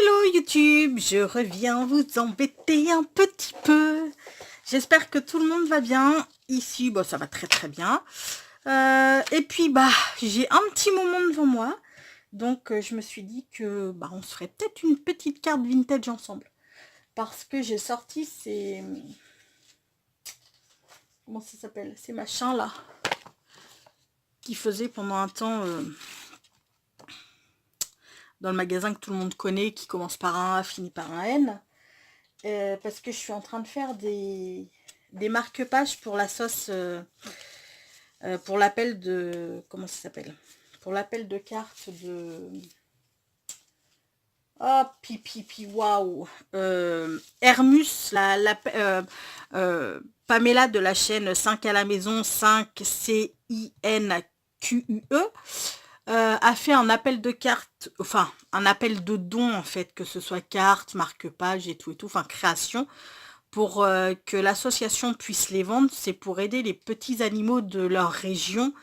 Hello YouTube, je reviens vous embêter un petit peu. J'espère que tout le monde va bien. Ici, bon, ça va très très bien. Et puis, j'ai un petit moment devant moi. Donc, je me suis dit que on se ferait peut-être une petite carte vintage ensemble. Parce que j'ai sorti ces... Comment ça s'appelle? Ces machins là. Qui faisaient pendant un temps... dans le magasin que tout le monde connaît, qui commence par un A, finit par un N. Parce que je suis en train de faire des marque-pages pour la sauce, pour l'appel de... Comment ça s'appelle? Pour l'appel de cartes de... Oh, pipi, waouh. Hermus, Pamela de la chaîne 5 à la maison, 5 CINQUE, a fait un appel de cartes, enfin, un appel de dons, en fait, que ce soit cartes, marque-page et tout, enfin, création, pour que l'association puisse les vendre. C'est pour aider les petits animaux de leur région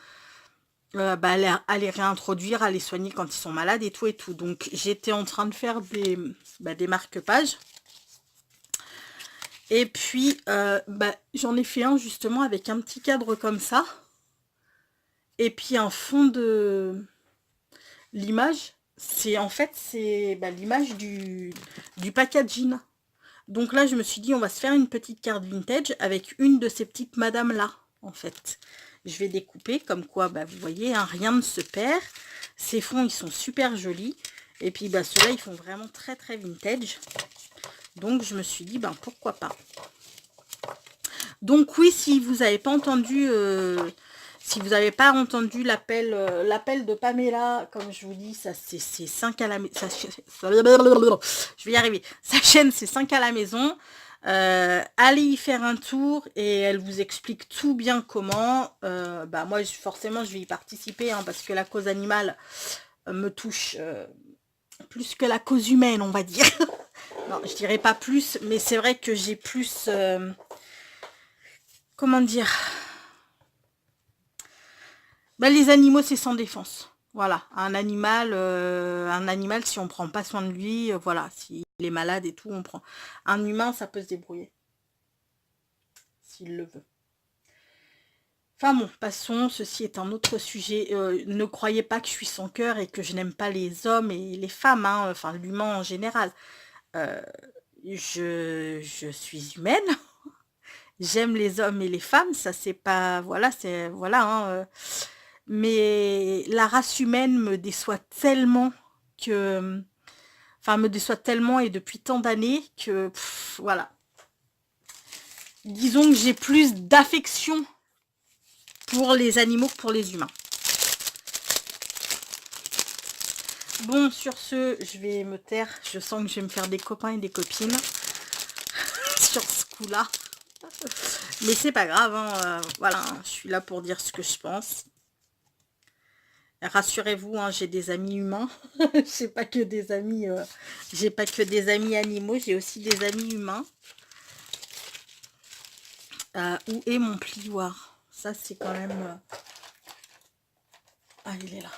à les réintroduire, à les soigner quand ils sont malades et tout. Donc j'étais en train de faire des marque-pages. Et puis j'en ai fait un justement avec un petit cadre comme ça. Et puis un fond de l'image. C'est en fait c'est l'image du packaging. Donc là je me suis dit on va se faire une petite carte vintage avec une de ces petites madames là en fait. Je vais découper comme quoi, vous voyez, hein, rien ne se perd. Ces fonds, ils sont super jolis. Et puis, ceux-là, ils font vraiment très, très vintage. Donc, je me suis dit, pourquoi pas. Donc, oui, si vous n'avez pas entendu... l'appel de Pamela, comme je vous dis, ça c'est 5 à la maison. Je vais y arriver. Sa chaîne, c'est 5 à la maison. Allez y faire un tour et elle vous explique tout bien comment. Moi, forcément, je vais y participer parce que la cause animale me touche plus que la cause humaine, on va dire. Non, je dirais pas plus, mais c'est vrai que j'ai plus... comment dire, les animaux, c'est sans défense. Voilà, un animal, si on prend pas soin de lui, voilà, s'il est malade et tout, on prend. Un humain, ça peut se débrouiller. S'il le veut. Enfin bon, passons, ceci est un autre sujet. Ne croyez pas que je suis sans cœur et que je n'aime pas les hommes et les femmes, enfin l'humain en général. Je suis humaine. J'aime les hommes et les femmes, ça c'est pas... Voilà, c'est... Voilà, mais la race humaine me déçoit tellement que... Enfin, me déçoit tellement et depuis tant d'années que... voilà. Disons que j'ai plus d'affection pour les animaux que pour les humains. Bon, sur ce, je vais me taire. Je sens que je vais me faire des copains et des copines sur ce coup-là. Mais c'est pas grave, voilà, je suis là pour dire ce que je pense. Rassurez-vous, j'ai des amis humains. J'ai pas que des amis, j'ai pas que des amis animaux, j'ai aussi des amis humains. Où est mon plioir? Ça, c'est quand même... Ah, il est là.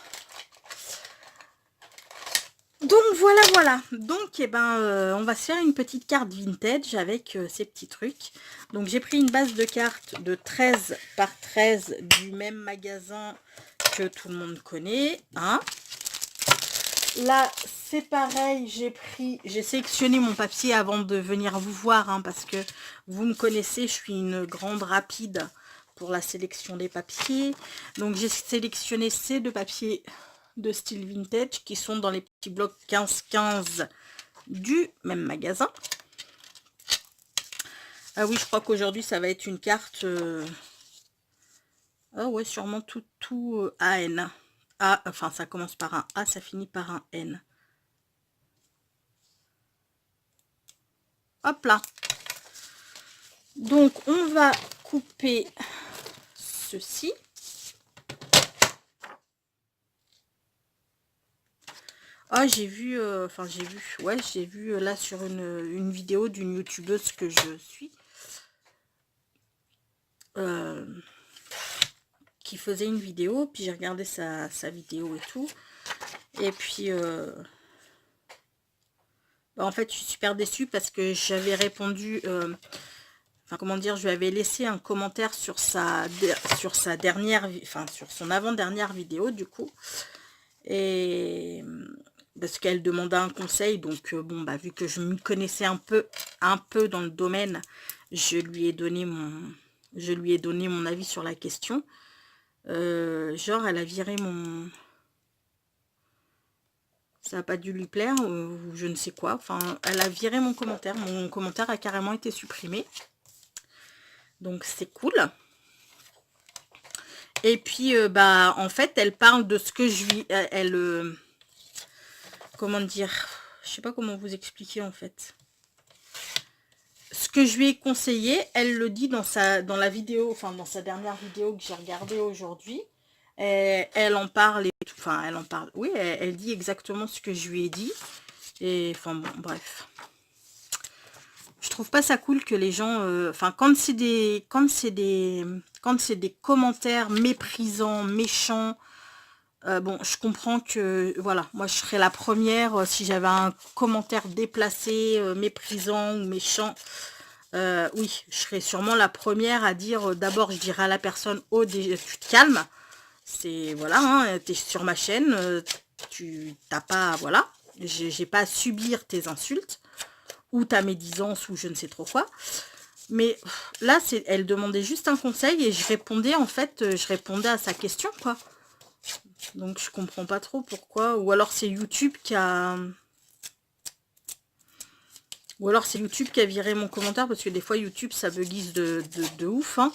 Donc, voilà. Donc, on va se faire une petite carte vintage avec ces petits trucs. Donc, j'ai pris une base de cartes de 13 par 13 du même magasin que tout le monde connaît. Là, c'est pareil, j'ai sélectionné mon papier avant de venir vous voir, parce que vous me connaissez, je suis une grande rapide pour la sélection des papiers. Donc, j'ai sélectionné ces deux papiers de style vintage qui sont dans les petits blocs 15-15 du même magasin. Ah oui, je crois qu'aujourd'hui, ça va être une carte... Ah ouais, sûrement tout AN. Enfin, ça commence par un A, ça finit par un N. Hop là. Donc, on va couper ceci. Ah, j'ai vu là sur une vidéo d'une youtubeuse que je suis. Qui faisait une vidéo, puis j'ai regardé sa vidéo et tout. Et puis, Bah, en fait, je suis super déçue parce que j'avais répondu, enfin, comment dire, je lui avais laissé un commentaire sur sa dernière, enfin, sur son avant-dernière vidéo, du coup. Et parce qu'elle demandait un conseil, donc bon, bah, vu que je m'y connaissais un peu dans le domaine, je lui ai donné mon avis sur la question. Genre, elle a viré mon... Ça n'a pas dû lui plaire, ou je ne sais quoi. Enfin, elle a viré mon commentaire. Mon commentaire a carrément été supprimé. Donc, c'est cool. Et puis, bah, en fait, elle parle de ce que je lui... comment dire? Je sais pas comment vous expliquer, en fait. Ce que je lui ai conseillé, elle le dit dans la vidéo, enfin, dans sa dernière vidéo que j'ai regardée aujourd'hui. Elle en parle et tout. Enfin, elle en parle. Oui, elle dit exactement ce que je lui ai dit. Et, enfin, bon, bref. Je trouve pas ça cool que les gens... Enfin, quand c'est des commentaires méprisants, méchants... bon, je comprends que, voilà, moi je serais la première, si j'avais un commentaire déplacé, méprisant ou méchant, oui, je serais sûrement la première à dire, d'abord je dirais à la personne, oh, tu te calmes, c'est, voilà, hein, t'es sur ma chaîne, tu t'as pas, voilà, j'ai pas à subir tes insultes, ou ta médisance, ou je ne sais trop quoi. Mais là, elle demandait juste un conseil et je répondais, en fait, je répondais à sa question, quoi. Donc je comprends pas trop pourquoi. Ou alors c'est YouTube qui a... Ou alors c'est YouTube qui a viré mon commentaire, parce que des fois YouTube ça buguise de ouf. Hein.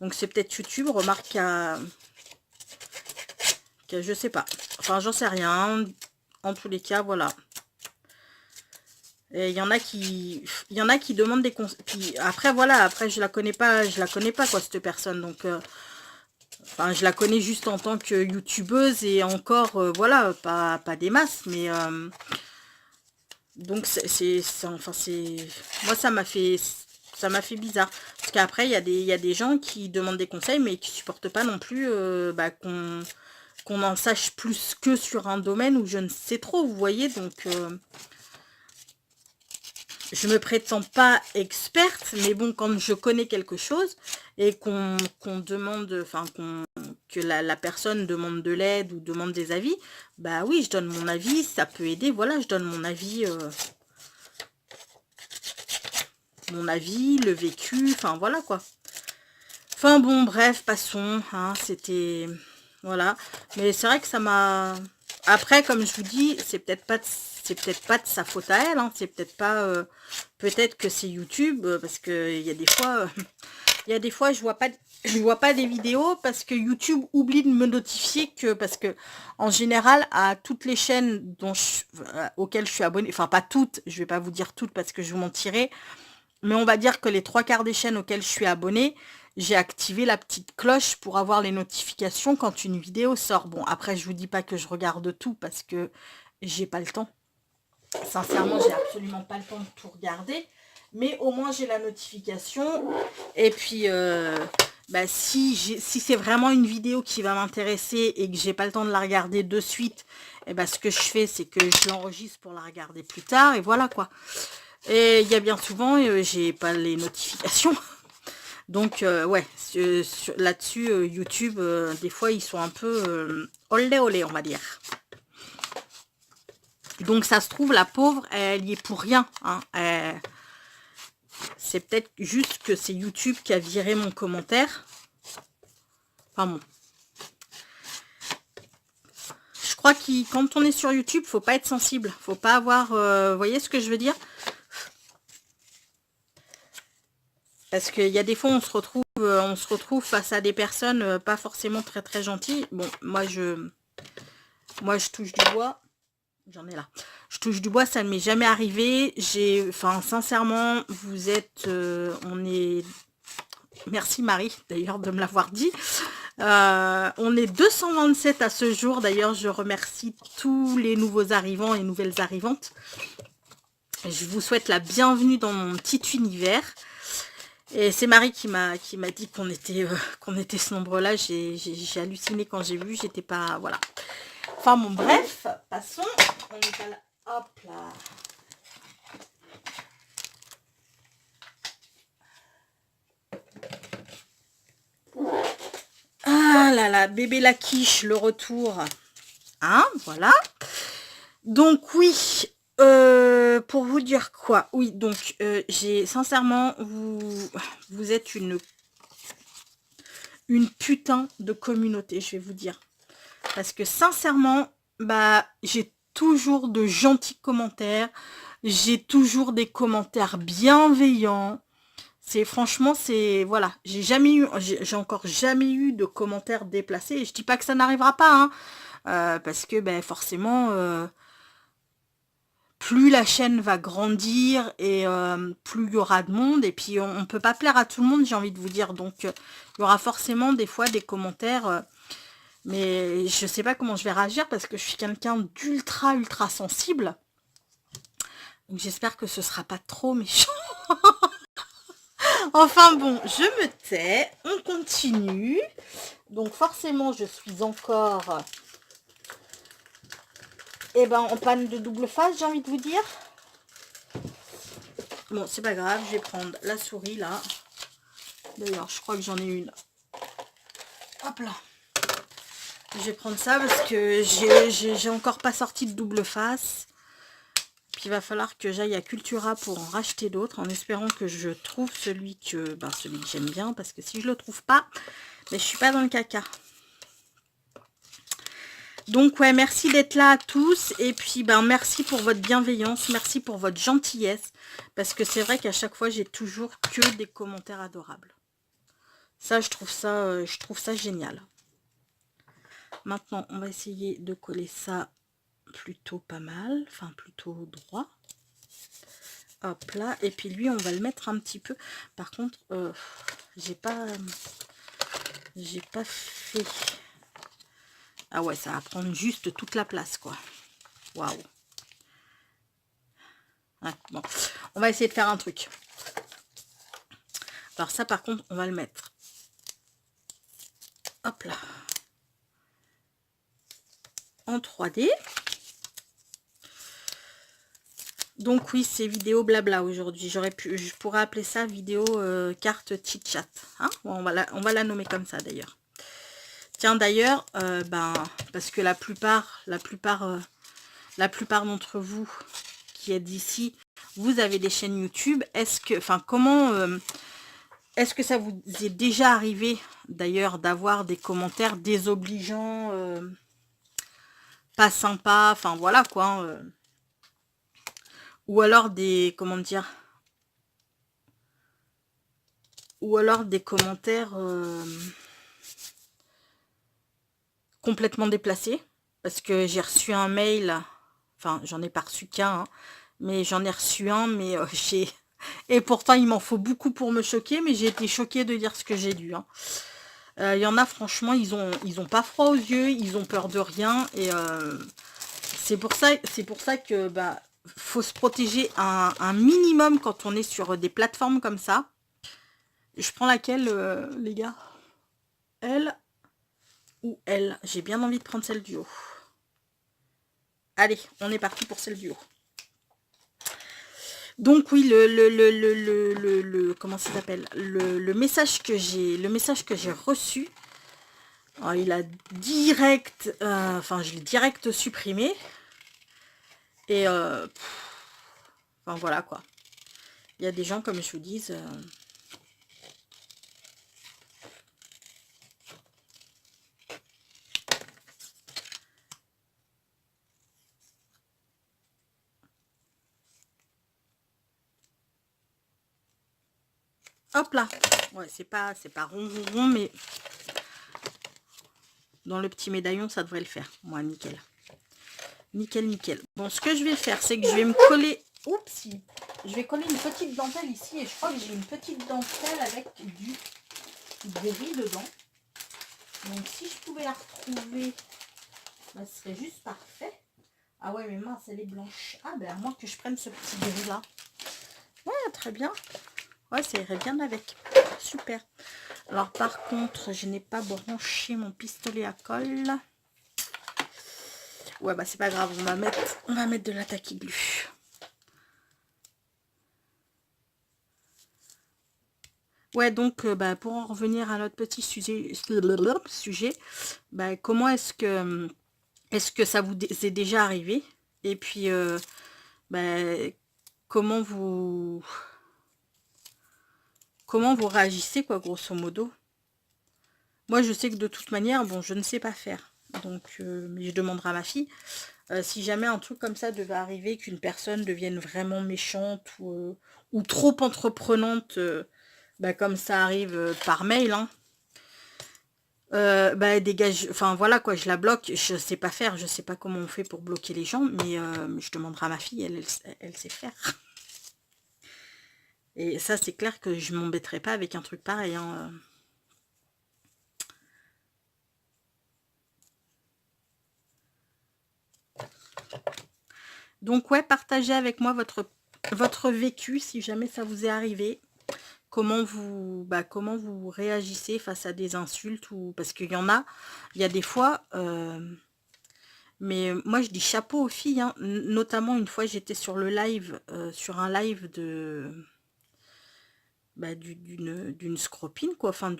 Donc c'est peut-être YouTube, remarque je sais pas. Enfin j'en sais rien. En tous les cas, voilà. Et il y en a qui demandent des conseils. Après voilà, après je la connais pas quoi cette personne. Donc enfin, je la connais juste en tant que youtubeuse et encore, voilà, pas des masses, mais donc enfin c'est, moi ça m'a fait bizarre parce qu'après il y a des gens qui demandent des conseils mais qui supportent pas non plus bah, qu'on en sache plus que sur un domaine où je ne sais trop, vous voyez, donc je me prétends pas experte, mais bon, quand je connais quelque chose et qu'on demande, enfin que la personne demande de l'aide ou demande des avis, bah oui, je donne mon avis, ça peut aider, voilà, je donne mon avis, le vécu, enfin voilà quoi. Enfin bon, bref, passons, hein, c'était, voilà, mais c'est vrai que ça m'a, après, comme je vous dis, c'est peut-être pas de sa faute à elle, hein. C'est peut-être pas, peut-être que c'est YouTube, parce que il y a des fois, je vois pas des vidéos parce que YouTube oublie de me notifier que, parce que en général, à toutes les chaînes auxquelles je suis abonnée, enfin pas toutes, je vais pas vous dire toutes parce que je vous mentirais, mais on va dire que les 3/4 des chaînes auxquelles je suis abonnée, j'ai activé la petite cloche pour avoir les notifications quand une vidéo sort. Bon, après, je vous dis pas que je regarde tout parce que j'ai pas le temps. Sincèrement, j'ai absolument pas le temps de tout regarder. Mais au moins, j'ai la notification. Et puis, bah, si c'est vraiment une vidéo qui va m'intéresser et que j'ai pas le temps de la regarder de suite, et bah, ce que je fais, c'est que je l'enregistre pour la regarder plus tard. Et voilà, quoi. Et il y a bien souvent, j'ai pas les notifications. Donc, ouais, là-dessus, YouTube, des fois, ils sont un peu olé olé, on va dire. Donc, ça se trouve, la pauvre, elle y est pour rien. Hein. C'est peut-être juste que c'est YouTube qui a viré mon commentaire. Enfin bon. Je crois que quand on est sur YouTube, faut pas être sensible. Faut pas avoir... vous voyez ce que je veux dire? Parce qu'il y a des fois, on se retrouve face à des personnes pas forcément très très gentilles. Bon, moi je touche du bois. J'en ai là. Je touche du bois, ça ne m'est jamais arrivé. Enfin, sincèrement, vous êtes... on est... Merci Marie, d'ailleurs, de me l'avoir dit. On est 227 à ce jour. D'ailleurs, je remercie tous les nouveaux arrivants et nouvelles arrivantes. Je vous souhaite la bienvenue dans mon petit univers. Et c'est Marie qui m'a dit qu'on était ce nombre-là. J'ai halluciné quand j'ai vu. J'étais pas... Voilà. Enfin bon, bref, passons. On est à la... Hop là. Ah là là, bébé la quiche, le retour. Hein, voilà. Donc oui, pour vous dire quoi? Oui, donc j'ai sincèrement, vous êtes une putain de communauté, je vais vous dire. Parce que sincèrement, bah j'ai toujours de gentils commentaires. J'ai toujours des commentaires bienveillants. C'est franchement, c'est voilà, j'ai encore jamais eu de commentaires déplacés. Et je dis pas que ça n'arrivera pas, hein, parce que ben forcément, plus la chaîne va grandir et plus il y aura de monde. Et puis on peut pas plaire à tout le monde, j'ai envie de vous dire. Donc il y aura forcément des fois des commentaires, mais je sais pas comment je vais réagir parce que je suis quelqu'un d'ultra ultra sensible. Donc j'espère que ce sera pas trop méchant. Enfin bon, je me tais, on continue. Donc forcément, je suis encore en panne de double face, j'ai envie de vous dire. Bon, c'est pas grave, je vais prendre la souris là. D'ailleurs, je crois que j'en ai une. Hop là. Je vais prendre ça parce que j'ai encore pas sorti de double face. Puis il va falloir que j'aille à Cultura pour en racheter d'autres, en espérant que je trouve celui que j'aime bien, parce que si je le trouve pas, mais je suis pas dans le caca. Donc ouais, merci d'être là à tous, et puis merci pour votre bienveillance, merci pour votre gentillesse, parce que c'est vrai qu'à chaque fois j'ai toujours que des commentaires adorables. Ça, je trouve ça génial. Maintenant, on va essayer de coller ça plutôt pas mal, enfin plutôt droit. Hop là, et puis lui on va le mettre un petit peu. Par contre, j'ai pas fait. Ah ouais, ça va prendre juste toute la place quoi. Waouh. Ouais, bon, on va essayer de faire un truc. Alors ça par contre, on va le mettre. Hop là. En 3D. Donc oui, c'est vidéo blabla aujourd'hui. Je pourrais appeler ça vidéo carte chit-chat. Hein, bon, on va la nommer comme ça d'ailleurs. Tiens d'ailleurs, parce que la plupart d'entre vous qui êtes d'ici, vous avez des chaînes YouTube. Est-ce que ça vous est déjà arrivé d'ailleurs d'avoir des commentaires désobligeants, pas sympas, enfin voilà quoi, ou alors des, comment dire, ou alors des commentaires complètement déplacés, parce que j'ai reçu un mail, enfin j'en ai pas reçu qu'un, hein, mais j'en ai reçu un, mais et pourtant il m'en faut beaucoup pour me choquer, mais j'ai été choquée de dire ce que j'ai lu, hein. Il y en a franchement, ils ont pas froid aux yeux, ils ont peur de rien, et c'est pour ça que faut se protéger un minimum quand on est sur des plateformes comme ça. Je prends laquelle, les gars? Elle ou elle? J'ai bien envie de prendre celle du haut. Allez, on est parti pour celle du haut. Donc oui, comment ça s'appelle, le message que j'ai reçu, alors, il a direct, je l'ai direct supprimé. Et enfin voilà quoi. Il y a des gens, comme je vous dis, hop là. Ouais, c'est pas rond rond rond, mais dans le petit médaillon, ça devrait le faire. Moi, nickel. Nickel, nickel. Bon, ce que je vais faire, c'est que je vais me coller... Oups, je vais coller une petite dentelle ici. Et je crois que j'ai une petite dentelle avec du gris dedans. Donc, si je pouvais la retrouver, ce serait juste parfait. Ah ouais, mais mince, elle est blanche. Ah ben, à moins que je prenne ce petit gris-là. Ouais, très bien. Ouais, ça irait bien avec. Super. Alors, par contre, je n'ai pas branché mon pistolet à colle. Ouais, c'est pas grave, on va mettre de la taquiglu. Ouais, donc bah, pour en revenir à notre petit sujet, bah, comment est-ce que ça vous est déjà arrivé? Et puis, bah, comment vous comment vous réagissez, quoi, grosso modo? Moi, je sais que de toute manière, bon, je ne sais pas faire. Donc, mais je demanderai à ma fille. Si jamais un truc comme ça devait arriver, qu'une personne devienne vraiment méchante ou trop entreprenante, bah, comme ça arrive par mail, hein, bah, dégage, enfin voilà quoi, je la bloque, je sais pas faire, je sais pas comment on fait pour bloquer les gens, mais je demanderai à ma fille, elle sait faire. Et ça, c'est clair que je m'embêterai pas avec un truc pareil, hein. Donc ouais, partagez avec moi votre vécu, si jamais ça vous est arrivé. Comment vous réagissez face à des insultes ou parce qu'il y en a, il y a des fois, mais moi je dis chapeau aux filles, hein. Notamment une fois j'étais sur le live, sur un live de bah, d'une scropine quoi, enfin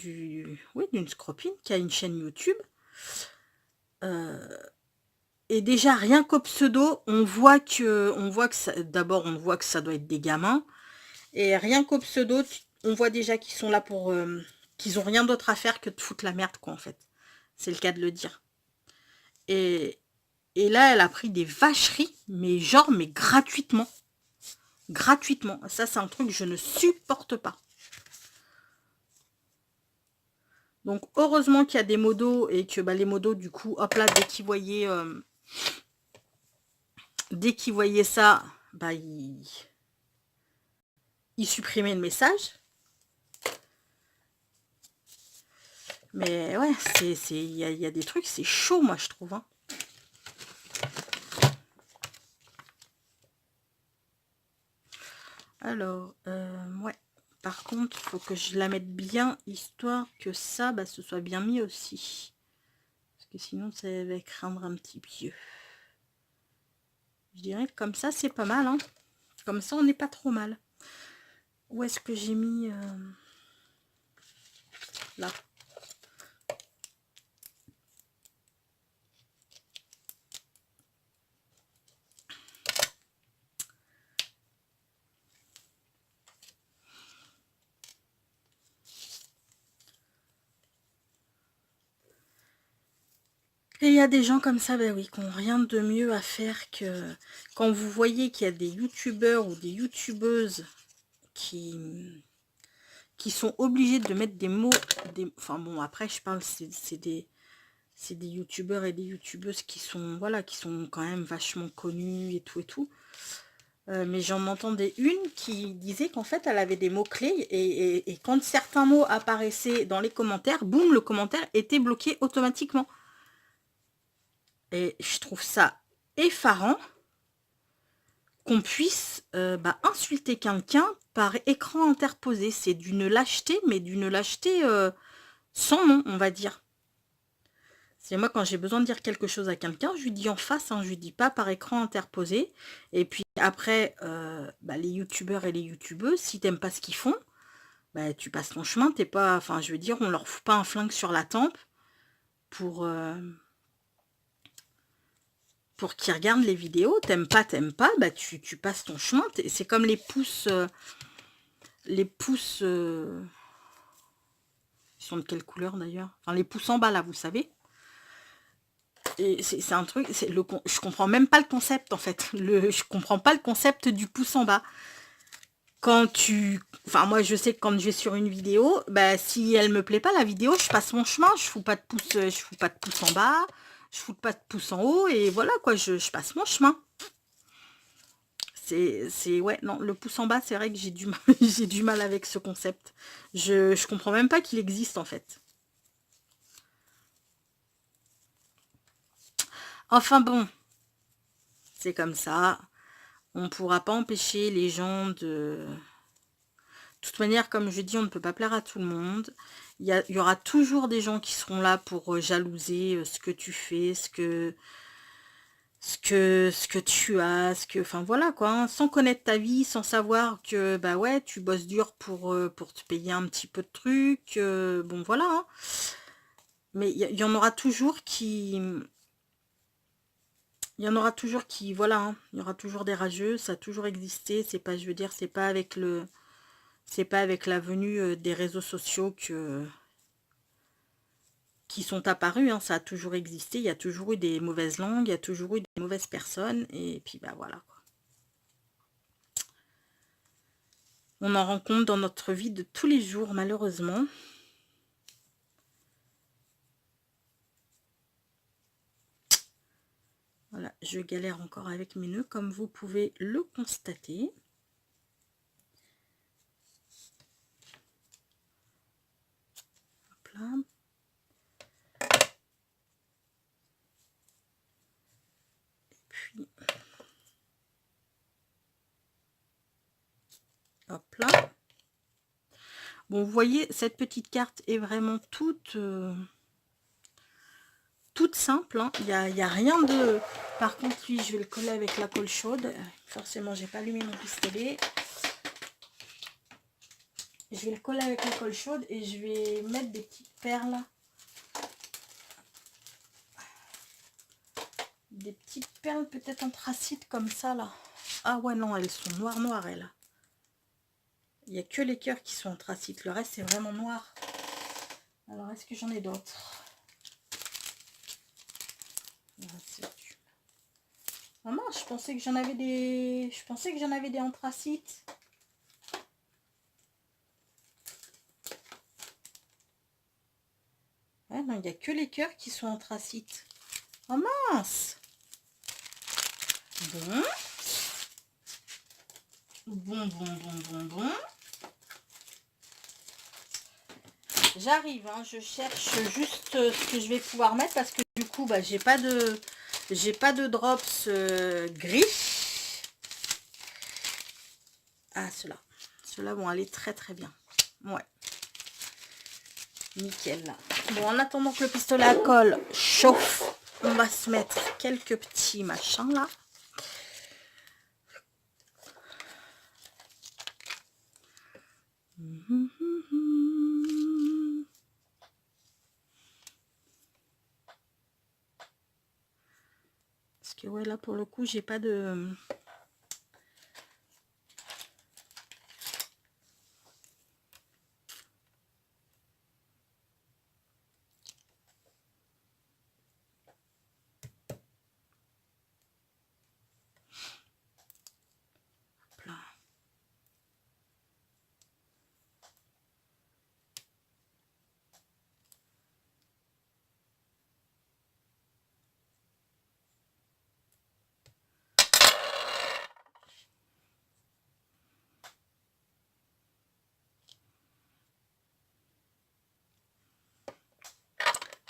oui d'une scropine qui a une chaîne YouTube. Et déjà rien qu'au pseudo, d'abord on voit que ça doit être des gamins. Et rien qu'au pseudo, on voit déjà qu'ils sont là pour... qu'ils ont rien d'autre à faire que de foutre la merde, quoi, en fait. C'est le cas de le dire. Et, et là, elle a pris des vacheries, mais genre, mais gratuitement. Gratuitement. Ça, c'est un truc que je ne supporte pas. Donc, heureusement qu'il y a des modos et que bah, les modos, du coup, hop là, dès qu'ils voyaient ça, bah, ils supprimaient le message. Mais ouais, il y a des trucs, c'est chaud, moi, je trouve. Hein. Alors, ouais. Par contre, il faut que je la mette bien, histoire que ça, bah, ce soit bien mis aussi. Parce que sinon, ça va craindre un petit peu. Je dirais que comme ça, c'est pas mal. Hein. Comme ça, on n'est pas trop mal. Où est-ce que j'ai mis... là. Et il y a des gens comme ça, bah oui, qui n'ont rien de mieux à faire que... Quand vous voyez qu'il y a des youtubeurs ou des youtubeuses qui sont obligés de mettre des mots... Enfin bon, après, je parle, c'est des youtubeurs et des youtubeuses qui sont, voilà, qui sont quand même vachement connus et tout et tout. Mais j'en entendais une qui disait qu'en fait, elle avait des mots-clés et quand certains mots apparaissaient dans les commentaires, boum, le commentaire était bloqué automatiquement. Et je trouve ça effarant qu'on puisse bah, insulter quelqu'un par écran interposé. C'est d'une lâcheté, mais d'une lâcheté sans nom, on va dire. C'est moi, quand j'ai besoin de dire quelque chose à quelqu'un, je lui dis en face, hein, je lui dis pas par écran interposé. Et puis après, bah, les youtubeurs et les youtubeuses, si t'aimes pas ce qu'ils font, bah, tu passes ton chemin, t'es pas... Enfin, je veux dire, on leur fout pas un flingue sur la tempe pour qu'ils regardent les vidéos. T'aimes pas, bah, tu passes ton chemin. C'est comme les pouces... les pouces... ils sont de quelle couleur d'ailleurs? Enfin, les pouces en bas, là, vous savez. Et c'est un truc, je comprends même pas le concept en fait. Je comprends pas le concept du pouce en bas. Enfin moi je sais que quand je vais sur une vidéo, bah si elle me plaît pas la vidéo, je passe mon chemin, je fous pas de pouce en bas, je fous pas de pouce en haut et voilà quoi, je passe mon chemin. Ouais, non, le pouce en bas, c'est vrai que j'ai du mal, j'ai du mal avec ce concept. Je comprends même pas qu'il existe en fait. Enfin bon, c'est comme ça. On ne pourra pas empêcher les gens de... De toute manière, comme je dis, on ne peut pas plaire à tout le monde. Il y aura toujours des gens qui seront là pour jalouser ce que tu fais, ce que tu as, enfin voilà quoi, hein, sans connaître ta vie, sans savoir que bah ouais, tu bosses dur pour te payer un petit peu de trucs, bon voilà, hein. Mais il y en aura toujours qui, il y en aura toujours qui, voilà, hein, il y aura toujours des rageux, ça a toujours existé, c'est pas, je veux dire, c'est pas avec la venue des réseaux sociaux qui sont apparus, hein, ça a toujours existé, il y a toujours eu des mauvaises langues, il y a toujours eu des mauvaises personnes, et puis bah voilà, quoi. On en rencontre dans notre vie de tous les jours, malheureusement. Voilà, je galère encore avec mes nœuds, comme vous pouvez le constater. Hop là. Et puis, hop là. Bon, vous voyez, cette petite carte est vraiment toute simple, hein. Il y a rien de... Par contre, lui, je vais le coller avec la colle chaude. Forcément, j'ai pas allumé mon pistolet. Je vais le coller avec la colle chaude et je vais mettre des petites perles. Des petites perles peut-être anthracite comme ça, là. Ah ouais, non, elles sont noires, elles. Il n'y a que les cœurs qui sont anthracite. Le reste, c'est vraiment noir. Alors, est-ce que j'en ai d'autres? Ah mince, je pensais que j'en avais des... Je pensais que j'en avais des anthracites. Ouais, non, il n'y a que les cœurs qui sont anthracite. Oh mince! Bon. Bon. J'arrive, hein, je cherche juste ce que je vais pouvoir mettre parce que du coup, bah, j'ai pas de drops gris. Ah, ceux-là. Ceux-là vont aller très très bien. Ouais. Nickel. Là. Bon, en attendant que le pistolet à colle chauffe, on va se mettre quelques petits machins là. Parce que ouais, là pour le coup, j'ai pas de... Hop là.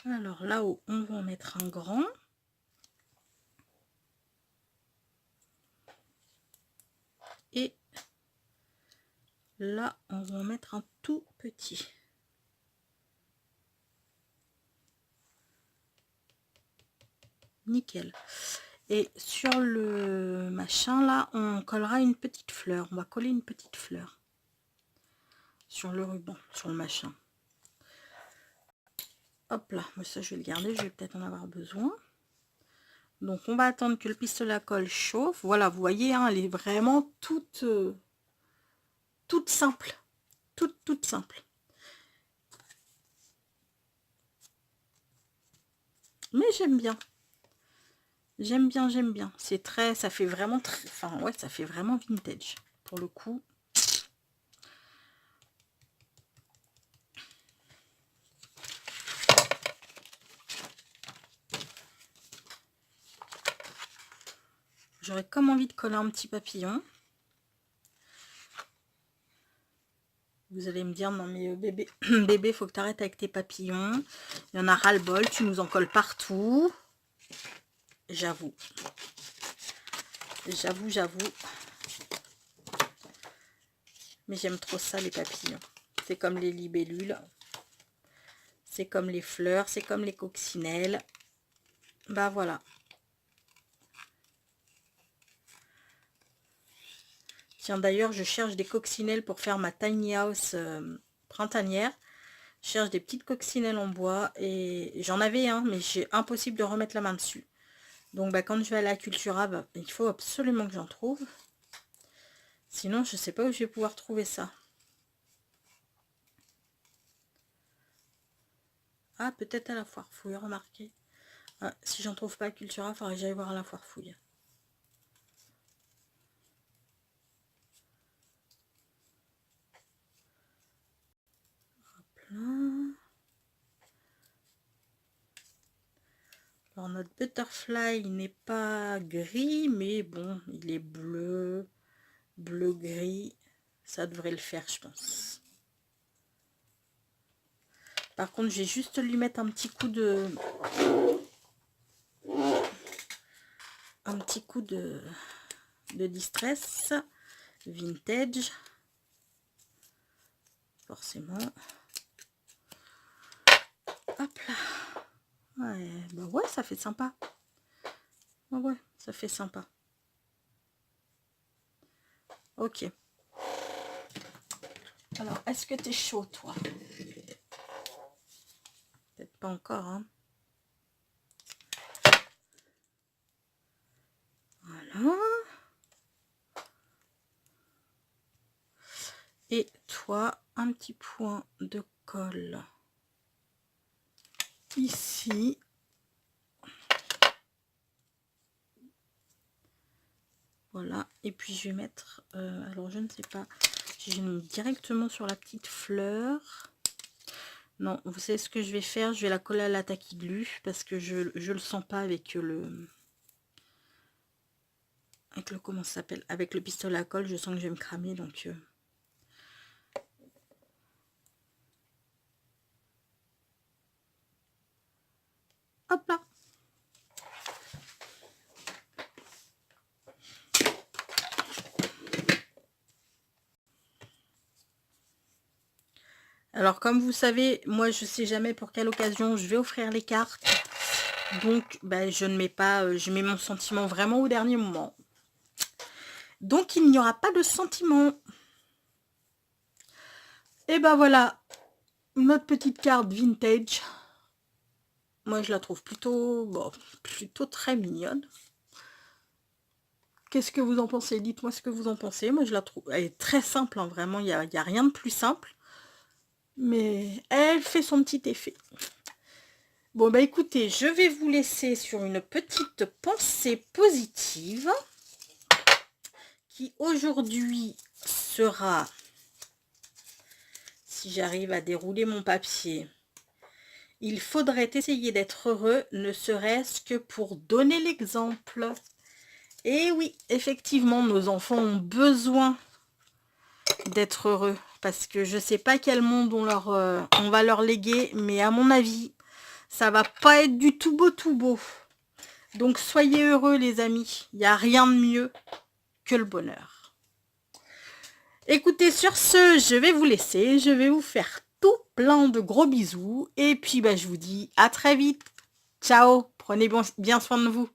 Alors là-haut, on va en mettre un grand. Et là, on va en mettre un tout petit. Nickel. Et sur le machin là, on collera une petite fleur. On va coller une petite fleur sur le ruban, sur le machin. Hop là, mais ça je vais le garder, je vais peut-être en avoir besoin. Donc on va attendre que le pistolet à colle chauffe. Voilà, vous voyez, hein, elle est vraiment toute simple. Toute simple. Mais j'aime bien. J'aime bien. C'est très, ça fait vraiment très, enfin ouais, ça fait vraiment vintage pour le coup. J'aurais comme envie de coller un petit papillon. Vous allez me dire, non mais bébé, bébé, faut que tu arrêtes avec tes papillons. Il y en a ras-le-bol, tu nous en colles partout. J'avoue. J'avoue. Mais j'aime trop ça, les papillons. C'est comme les libellules. C'est comme les fleurs, c'est comme les coccinelles. Bah voilà. Tiens, d'ailleurs, je cherche des coccinelles pour faire ma tiny house printanière. Je cherche des petites coccinelles en bois et j'en avais un, mais c'est impossible de remettre la main dessus. Donc bah, quand je vais à la Cultura, bah, il faut absolument que j'en trouve. Sinon, je sais pas où je vais pouvoir trouver ça. Ah, peut-être à la foire fouille, remarquez. Ah, si j'en trouve pas à Cultura, il faudrait que j'aille voir à la foire fouille. Hop là. Alors notre butterfly n'est pas gris, mais bon, il est bleu, bleu-gris. Ça devrait le faire, je pense. Par contre, je vais juste lui mettre un petit coup de... de distress. Vintage. Forcément. Hop là. Ouais, bah ouais, ça fait sympa. Ouais, ça fait sympa. Ok. Alors, est-ce que t'es chaud, toi? Peut-être pas encore, hein. Voilà. Et toi, un petit point de colle ici. Voilà. Et puis, je vais mettre... alors, je ne sais pas. Je mets directement sur la petite fleur. Non, vous savez ce que je vais faire? Je vais la coller à la tacky glue parce que je le sens pas avec le... comment ça s'appelle, avec le pistolet à colle. Je sens que je vais me cramer, donc hop là. Alors comme vous savez, moi je sais jamais pour quelle occasion je vais offrir les cartes, donc bah, je ne mets pas, je mets mon sentiment vraiment au dernier moment. Donc il n'y aura pas de sentiment. Et ben voilà, notre petite carte vintage. Moi je la trouve plutôt, bon, plutôt très mignonne. Qu'est-ce que vous en pensez? Dites-moi ce que vous en pensez. Moi je la trouve, elle est très simple, hein, vraiment, il n'y a rien de plus simple. Mais elle fait son petit effet. Bon bah écoutez, je vais vous laisser sur une petite pensée positive qui aujourd'hui sera, si j'arrive à dérouler mon papier, il faudrait essayer d'être heureux, ne serait-ce que pour donner l'exemple. Et oui, effectivement, nos enfants ont besoin d'être heureux, parce que je sais pas quel monde on va leur léguer, mais à mon avis, ça va pas être du tout beau tout beau. Donc soyez heureux les amis, il n'y a rien de mieux que le bonheur. Écoutez, sur ce, je vais vous laisser, je vais vous faire tout plein de gros bisous, et puis bah, je vous dis à très vite. Ciao, prenez bien soin de vous.